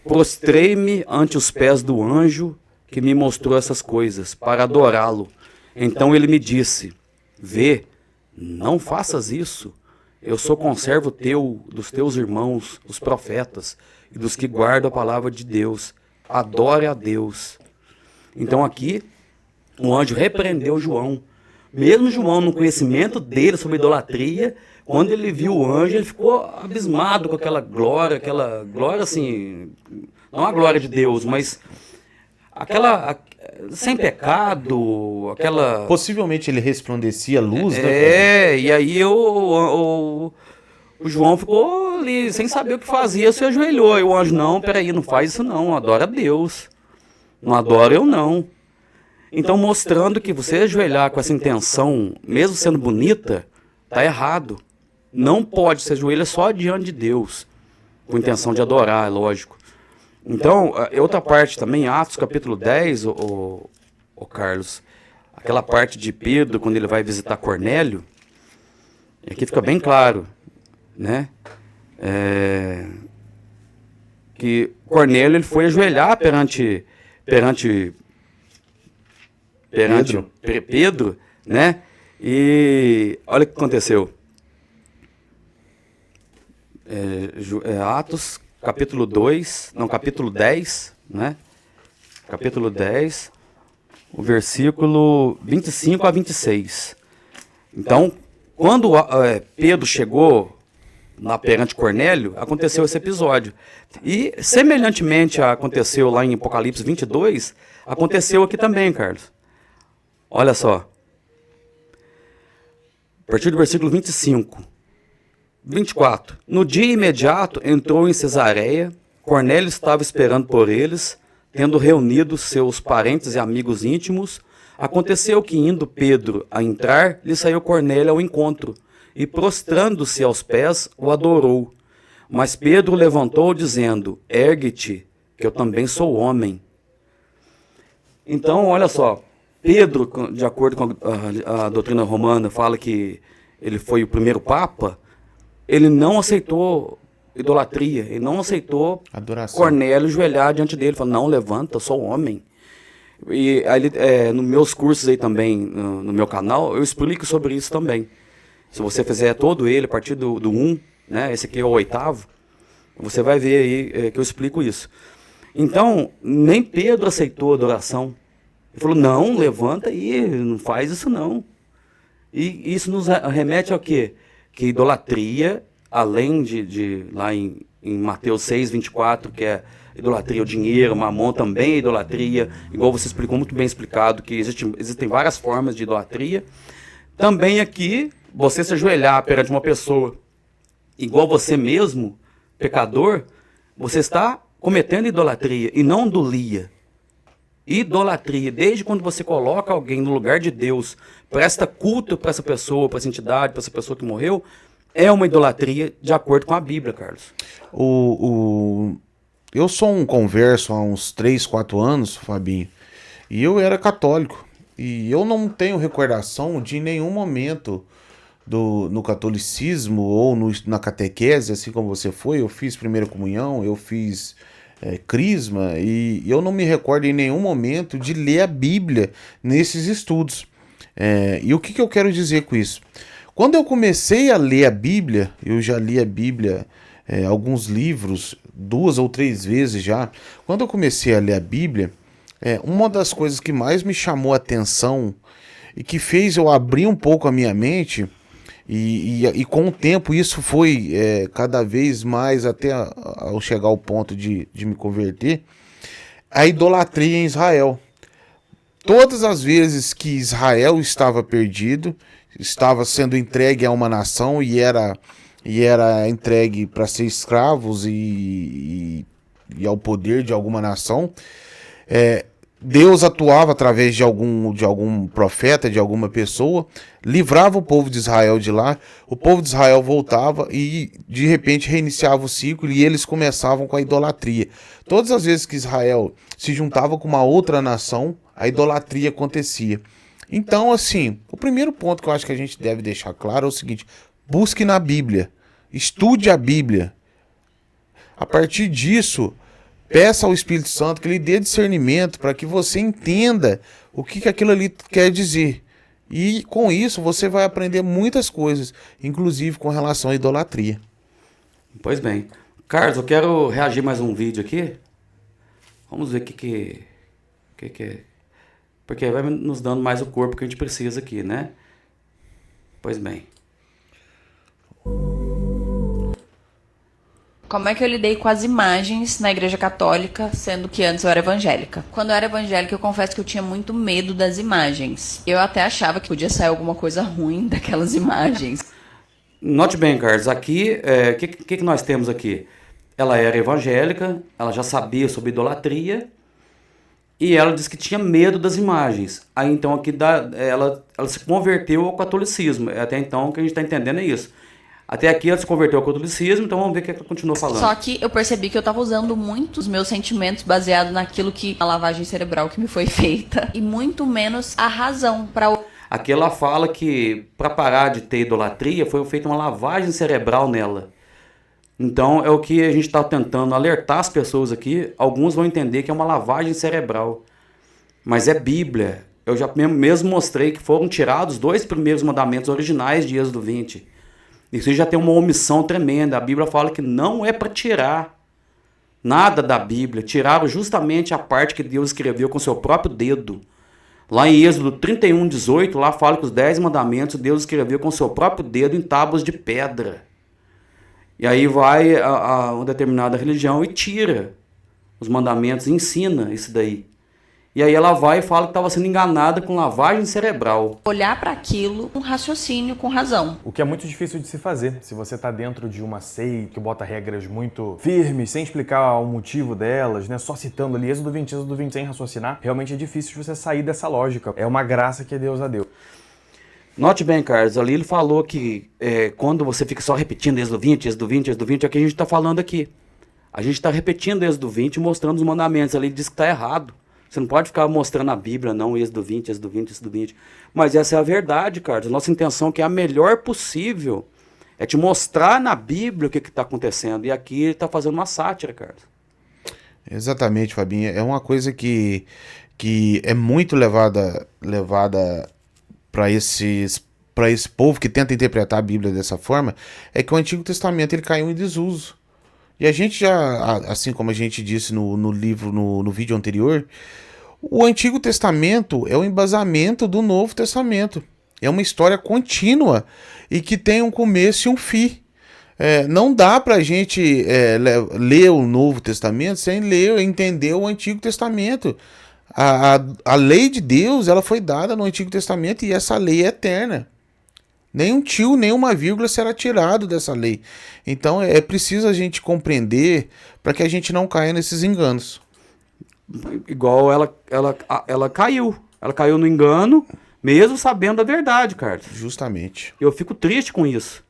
prostrei-me ante os pés do anjo que me mostrou essas coisas, para adorá-lo. Então ele me disse, vê, não faças isso. Eu sou conservo teu, dos teus irmãos, os profetas, e dos que guardam a palavra de Deus. Adore a Deus. Então aqui, o anjo repreendeu João. Mesmo João, no conhecimento dele sobre idolatria, quando ele viu o anjo, ele ficou abismado com aquela glória assim, não a glória de Deus, mas aquela sem pecado, aquela... Possivelmente ele resplandecia luz, né? E aí o João ficou ali sem saber o que fazia, se ajoelhou. E o anjo, não, peraí, não faz isso não, adora a Deus. Não adora eu não. Então, mostrando que você ajoelhar com essa intenção, mesmo sendo bonita, tá errado. Não pode se ajoelhar só diante de Deus, com intenção de adorar, é lógico. Então, outra parte também, Atos capítulo 10, o Carlos, aquela parte de Pedro, quando ele vai visitar Cornélio, aqui fica bem claro, né? Que Cornélio ele foi ajoelhar perante Pedro, né? E olha o que aconteceu. Atos, capítulo 10, né? Capítulo 10, o versículo 25 a 26. Então, quando Pedro chegou perante Cornélio, aconteceu esse episódio. E, semelhantemente aconteceu lá em Apocalipse 22, aconteceu aqui também, Carlos. Olha só. A partir do versículo 24. No dia imediato entrou em Cesareia, Cornélio estava esperando por eles, tendo reunido seus parentes e amigos íntimos. Aconteceu que, indo Pedro a entrar, lhe saiu Cornélio ao encontro, e prostrando-se aos pés, o adorou. Mas Pedro levantou, dizendo, ergue-te, que eu também sou homem. Então, olha só, Pedro, de acordo com a doutrina romana, fala que ele foi o primeiro papa. Ele não aceitou idolatria, ele não aceitou adoração. Cornélio ajoelhar diante dele, falou, não, levanta, eu sou homem. E aí, nos meus cursos aí também, no meu canal, eu explico sobre isso também. Se você fizer todo ele, a partir do 1, né, esse aqui é o 8º, você vai ver aí que eu explico isso. Então, nem Pedro aceitou a adoração. Ele falou, não, levanta aí, não faz isso não. E isso nos remete ao quê? Que idolatria, além de lá em Mateus 6, 24, que é idolatria ao dinheiro, mamon também é idolatria, igual você explicou muito bem explicado, que existem várias formas de idolatria. Também aqui, você se ajoelhar perante uma pessoa igual você mesmo, pecador, você está cometendo idolatria e não dulia. Idolatria, desde quando você coloca alguém no lugar de Deus, presta culto para essa pessoa, para essa entidade, para essa pessoa que morreu, é uma idolatria de acordo com a Bíblia, Carlos. Eu sou um converso há uns 3, 4 anos, Fabinho, e eu era católico. E eu não tenho recordação de nenhum momento no catolicismo ou na catequese, assim como você foi. Eu fiz primeira comunhão, eu fiz crisma, e eu não me recordo em nenhum momento de ler a Bíblia nesses estudos. E o que eu quero dizer com isso? Quando eu comecei a ler a Bíblia, eu já li a Bíblia, alguns livros, 2 ou 3 vezes já. Quando eu comecei a ler a Bíblia, uma das coisas que mais me chamou a atenção e que fez eu abrir um pouco a minha mente, e com o tempo isso foi cada vez mais até ao chegar ao ponto de me converter, a idolatria em Israel. Todas as vezes que Israel estava perdido, estava sendo entregue a uma nação e era entregue para ser escravos e ao poder de alguma nação, Deus atuava através de algum profeta, de alguma pessoa, livrava o povo de Israel de lá, o povo de Israel voltava e de repente reiniciava o ciclo e eles começavam com a idolatria. Todas as vezes que Israel se juntava com uma outra nação, a idolatria acontecia. Então, assim, o primeiro ponto que eu acho que a gente deve deixar claro é o seguinte: busque na Bíblia, estude a Bíblia. A partir disso, peça ao Espírito Santo que lhe dê discernimento para que você entenda o que aquilo ali quer dizer. E com isso você vai aprender muitas coisas, inclusive com relação à idolatria. Pois bem. Carlos, eu quero reagir mais um vídeo aqui. Vamos ver o que é. Porque vai nos dando mais o corpo que a gente precisa aqui, né? Pois bem. Como é que eu lidei com as imagens na igreja católica, sendo que antes eu era evangélica? Quando eu era evangélica, eu confesso que eu tinha muito medo das imagens. Eu até achava que podia sair alguma coisa ruim daquelas imagens. Note bem, Carlos, aqui, o que nós temos aqui? Ela era evangélica, ela já sabia sobre idolatria, e ela disse que tinha medo das imagens. Aí então aqui ela se converteu ao catolicismo. Até então o que a gente está entendendo é isso. Até aqui ela se converteu ao catolicismo, então vamos ver o que ela continua falando. Só que eu percebi que eu tava usando muito os meus sentimentos baseado naquilo que a lavagem cerebral que me foi feita, e muito menos a razão para. Aqui ela fala que para parar de ter idolatria foi feita uma lavagem cerebral nela. Então é o que a gente está tentando alertar as pessoas aqui. Alguns vão entender que é uma lavagem cerebral, mas é Bíblia. Eu já mesmo mostrei que foram tirados os 2 primeiros mandamentos originais de Êxodo 20. Isso já tem uma omissão tremenda. A Bíblia fala que não é para tirar nada da Bíblia. Tiraram justamente a parte que Deus escreveu com seu próprio dedo. Lá em Êxodo 31:18, lá fala que os 10 mandamentos Deus escreveu com seu próprio dedo em tábuas de pedra. E aí vai a uma determinada religião e tira os mandamentos e ensina isso daí. E aí ela vai e fala que estava sendo enganada com lavagem cerebral. Olhar para aquilo com raciocínio, com razão. O que é muito difícil de se fazer. Se você está dentro de uma seita que bota regras muito firmes, sem explicar o motivo delas, né? Só citando ali Êxodo 20, sem raciocinar, realmente é difícil de você sair dessa lógica. É uma graça que Deus a deu. Note bem, Carlos, ali ele falou que quando você fica só repetindo Êxodo 20, é o que a gente está falando aqui. A gente está repetindo Êxodo 20 e mostrando os mandamentos. Ali ele diz que está errado. Você não pode ficar mostrando a Bíblia, não, Êxodo 20. Mas essa é a verdade, Carlos. Nossa intenção que é a melhor possível é te mostrar na Bíblia o que está acontecendo. E aqui ele está fazendo uma sátira, Carlos. Exatamente, Fabinho. É uma coisa que é muito levada para esse povo que tenta interpretar a Bíblia dessa forma, é que o Antigo Testamento ele caiu em desuso. E a gente já, assim como a gente disse no livro, no vídeo anterior, o Antigo Testamento é o embasamento do Novo Testamento. É uma história contínua e que tem um começo e um fim. Não dá pra gente ler o Novo Testamento sem entender o Antigo Testamento. A lei de Deus ela foi dada no Antigo Testamento e essa lei é eterna. Nem um tio, nem uma vírgula será tirado dessa lei. Então é preciso a gente compreender para que a gente não caia nesses enganos. Igual ela caiu. Ela caiu no engano, mesmo sabendo a verdade, Carlos. Justamente. Eu fico triste com isso.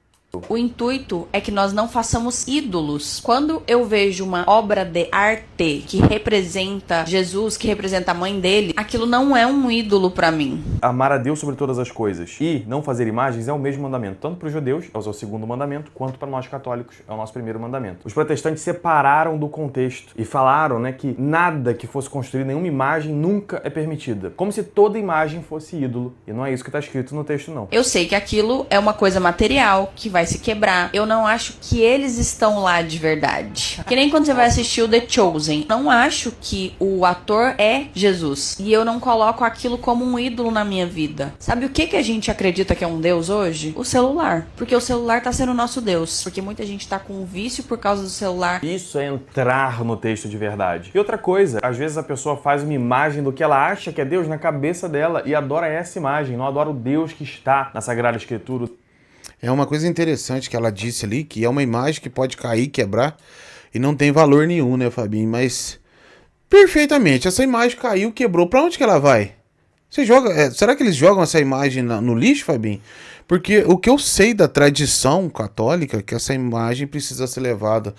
O intuito é que nós não façamos ídolos. Quando eu vejo uma obra de arte que representa Jesus, que representa a mãe dele, aquilo não é um ídolo para mim. Amar a Deus sobre todas as coisas e não fazer imagens é o mesmo mandamento, tanto para os judeus, é o segundo mandamento, quanto para nós católicos, é o nosso primeiro mandamento. Os protestantes separaram do contexto e falaram, né, que nada que fosse construído, nenhuma imagem nunca é permitida. Como se toda imagem fosse ídolo. E não é isso que está escrito no texto, não. Eu sei que aquilo é uma coisa material, que vai se quebrar. Eu não acho que eles estão lá de verdade. Que nem quando você vai assistir o The Chosen. Não acho que o ator é Jesus. E eu não coloco aquilo como um ídolo na minha vida. Sabe o que a gente acredita que é um Deus hoje? O celular. Porque o celular tá sendo o nosso Deus. Porque muita gente tá com um vício por causa do celular. Isso é entrar no texto de verdade. E outra coisa, às vezes a pessoa faz uma imagem do que ela acha que é Deus na cabeça dela e adora essa imagem, não adora o Deus que está na Sagrada Escritura. É uma coisa interessante que ela disse ali, que é uma imagem que pode cair, quebrar, e não tem valor nenhum, né, Fabinho? Mas, perfeitamente, essa imagem caiu, quebrou, pra onde que ela vai? Você joga, será que eles jogam essa imagem no lixo, Fabinho? Porque o que eu sei da tradição católica é que essa imagem precisa ser levada,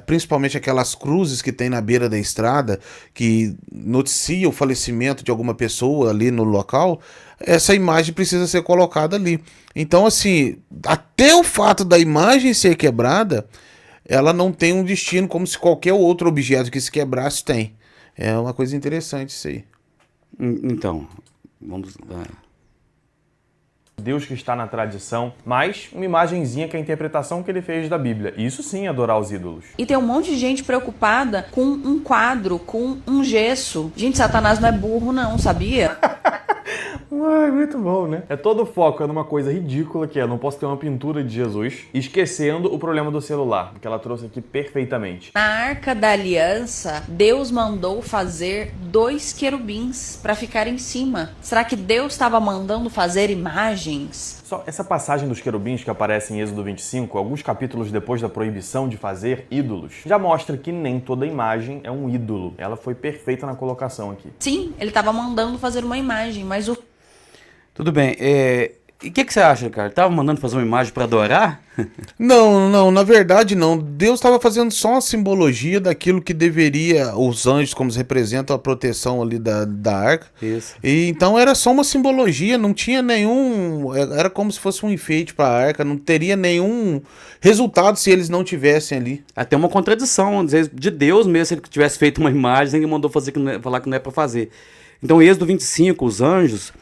principalmente aquelas cruzes que tem na beira da estrada, que noticia o falecimento de alguma pessoa ali no local, essa imagem precisa ser colocada ali. Então, assim, até o fato da imagem ser quebrada, ela não tem um destino como se qualquer outro objeto que se quebrasse tem. É uma coisa interessante isso aí. Então, vamos lá. Deus que está na tradição, mas uma imagenzinha que é a interpretação que ele fez da Bíblia. Isso sim é adorar os ídolos. E tem um monte de gente preocupada com um quadro, com um gesso. Gente, Satanás não é burro não, sabia? Uai, muito bom, né? É todo o foco é numa coisa ridícula que é, não posso ter uma pintura de Jesus, esquecendo o problema do celular, que ela trouxe aqui perfeitamente. Na Arca da Aliança, Deus mandou fazer 2 querubins para ficar em cima. Será que Deus estava mandando fazer imagens? Só essa passagem dos querubins que aparece em Êxodo 25, alguns capítulos depois da proibição de fazer ídolos, já mostra que nem toda imagem é um ídolo. Ela foi perfeita na colocação aqui. Sim, ele estava mandando fazer uma imagem, mas o... Tudo bem. E o que você acha, cara? Tava mandando fazer uma imagem para adorar? Não, na verdade não. Deus estava fazendo só uma simbologia daquilo que deveria, os anjos como representam a proteção ali da arca. Isso. E então era só uma simbologia, não tinha nenhum, era como se fosse um enfeite para a arca, não teria nenhum resultado se eles não tivessem ali. Até uma contradição, às vezes, de Deus mesmo, se ele tivesse feito uma imagem, ele mandou fazer falar que não é para fazer. Então, Êxodo 25, os anjos,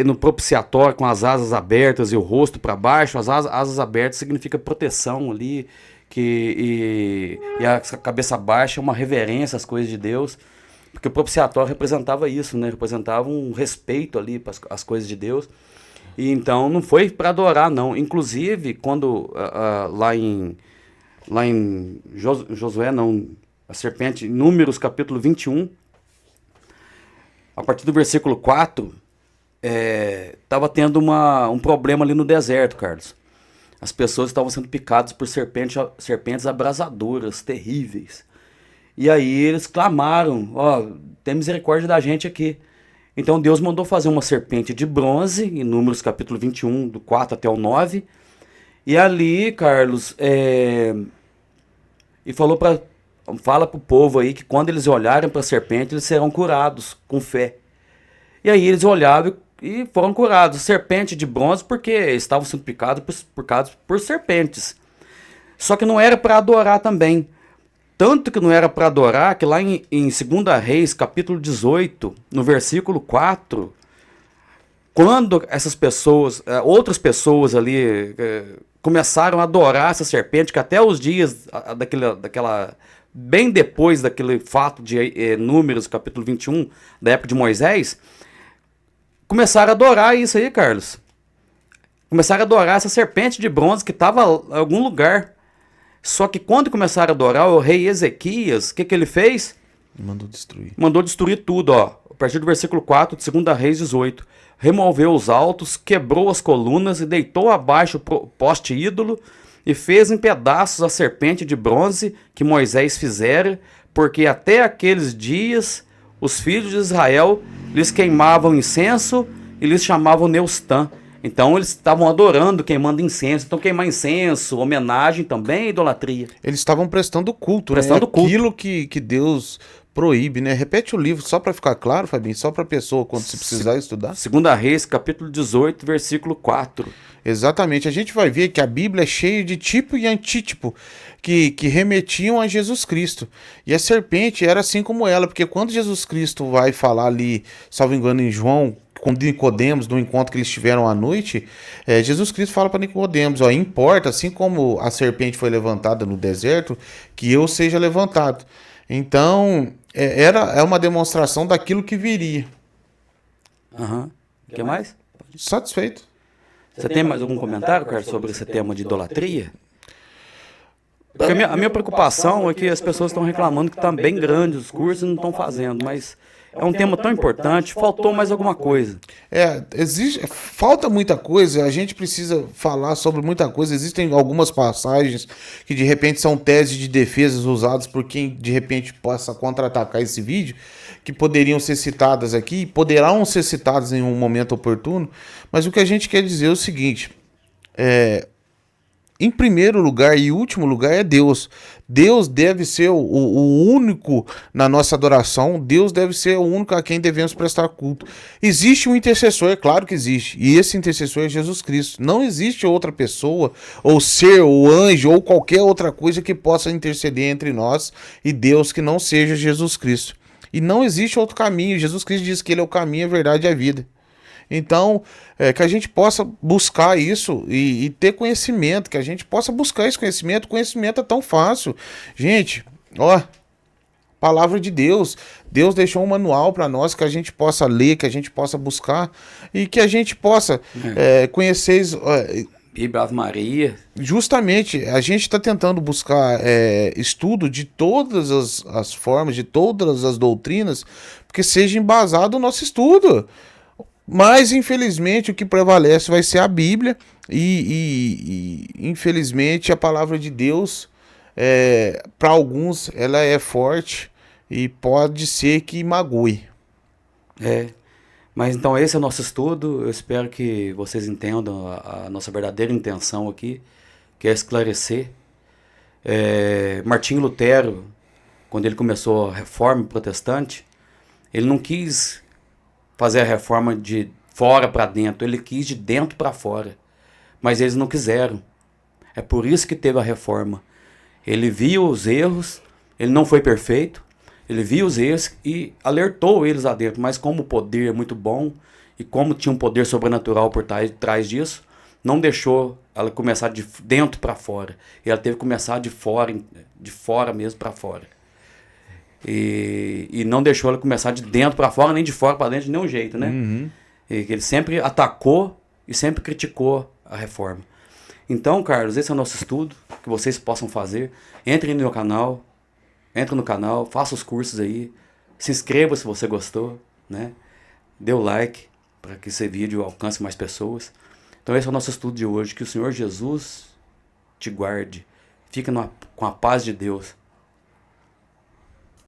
no propiciatório, com as asas abertas e o rosto para baixo, as asas abertas significa proteção ali, e a cabeça baixa é uma reverência às coisas de Deus, porque o propiciatório representava isso, né? Representava um respeito ali para as coisas de Deus. E então não foi para adorar, não. Inclusive, quando lá em Josué, não, a serpente, Números capítulo 21, a partir do versículo 4, estava tendo um problema ali no deserto, Carlos. As pessoas estavam sendo picadas por serpentes abrasadoras, terríveis. E aí eles clamaram, tem misericórdia da gente aqui. Então Deus mandou fazer uma serpente de bronze, em Números capítulo 21, do 4 até o 9. E ali, Carlos, e fala para o povo aí que quando eles olharem para a serpente, eles serão curados com fé. E aí eles olhavam e foram curados. Serpente de bronze porque estavam sendo picados por serpentes. Só que não era para adorar também. Tanto que não era para adorar, que lá em 2 Reis, capítulo 18, no versículo 4, quando essas pessoas, outras pessoas ali, começaram a adorar essa serpente, que até os dias bem depois daquele fato de Números, capítulo 21, da época de Moisés, começaram a adorar isso aí, Carlos. Começaram a adorar essa serpente de bronze que estava em algum lugar. Só que quando começaram a adorar o rei Ezequias, o que ele fez? Mandou destruir tudo, ó. A partir do versículo 4 de 2 Reis 18. Removeu os altos, quebrou as colunas e deitou abaixo o poste ídolo e fez em pedaços a serpente de bronze que Moisés fizera, porque até aqueles dias os filhos de Israel lhes queimavam incenso e lhes chamavam Neustã. Então eles estavam adorando, queimando incenso. Então queimar incenso, homenagem também é idolatria. Eles estavam prestando culto, Prestando né? culto. Aquilo que Deus proíbe, né? Repete o livro só para ficar claro, Fabinho, só para a pessoa quando se precisar estudar. 2 Reis, capítulo 18, versículo 4. Exatamente. A gente vai ver que a Bíblia é cheia de tipo e antítipo que remetiam a Jesus Cristo. E a serpente era assim como ela, porque quando Jesus Cristo vai falar ali, salvo engano, em João, com Nicodemos, no encontro que eles tiveram à noite, Jesus Cristo fala para Nicodemos, ó, importa, assim como a serpente foi levantada no deserto, que eu seja levantado. Então, é uma demonstração daquilo que viria. Aham. O que mais? Satisfeito. Você tem mais algum comentário, Carlos, sobre esse tema de idolatria? Porque a minha preocupação é que as pessoas estão reclamando que está bem grande os cursos e não estão fazendo, mas é um tema tão importante, faltou mais alguma coisa. Falta muita coisa, a gente precisa falar sobre muita coisa. Existem algumas passagens que de repente são teses de defesas usadas por quem de repente possa contra-atacar esse vídeo, que poderiam ser citadas aqui, poderão ser citadas em um momento oportuno, mas o que a gente quer dizer é o seguinte, em primeiro lugar e último lugar é Deus. Deus deve ser o único na nossa adoração. Deus deve ser o único a quem devemos prestar culto. Existe um intercessor, claro que existe. E esse intercessor é Jesus Cristo. Não existe outra pessoa, ou ser, ou anjo, ou qualquer outra coisa que possa interceder entre nós e Deus que não seja Jesus Cristo. E não existe outro caminho. Jesus Cristo diz que Ele é o caminho, a verdade e a vida. Então, que a gente possa buscar isso e ter conhecimento, que a gente possa buscar esse conhecimento. O conhecimento é tão fácil. Gente, ó, palavra de Deus. Deus deixou um manual para nós que a gente possa ler, que a gente possa buscar e que a gente possa conhecer... Bíblia, Ave Maria. Justamente, a gente está tentando buscar estudo de todas as formas, de todas as doutrinas, porque seja embasado o nosso estudo. Mas, infelizmente, o que prevalece vai ser a Bíblia e infelizmente, a palavra de Deus, para alguns, ela é forte e pode ser que magoe. Mas então esse é o nosso estudo. Eu espero que vocês entendam a nossa verdadeira intenção aqui, que é esclarecer. Martinho Lutero, quando ele começou a reforma protestante, ele não quis fazer a reforma de fora para dentro, ele quis de dentro para fora, mas eles não quiseram. É por isso que teve a reforma. Ele viu os erros, ele não foi perfeito, ele viu os erros e alertou eles lá dentro, mas como o poder é muito bom e como tinha um poder sobrenatural por trás disso, não deixou ela começar de dentro para fora, e ela teve que começar de fora mesmo para fora. E não deixou ela começar de dentro para fora, nem de fora para dentro, de nenhum jeito, né? Uhum. E ele sempre atacou e sempre criticou a reforma. Então, Carlos, esse é o nosso estudo, que vocês possam fazer. Entre no canal, faça os cursos aí, se inscreva se você gostou, né? Dê o like para que esse vídeo alcance mais pessoas. Então esse é o nosso estudo de hoje, que o Senhor Jesus te guarde. Fica com a paz de Deus.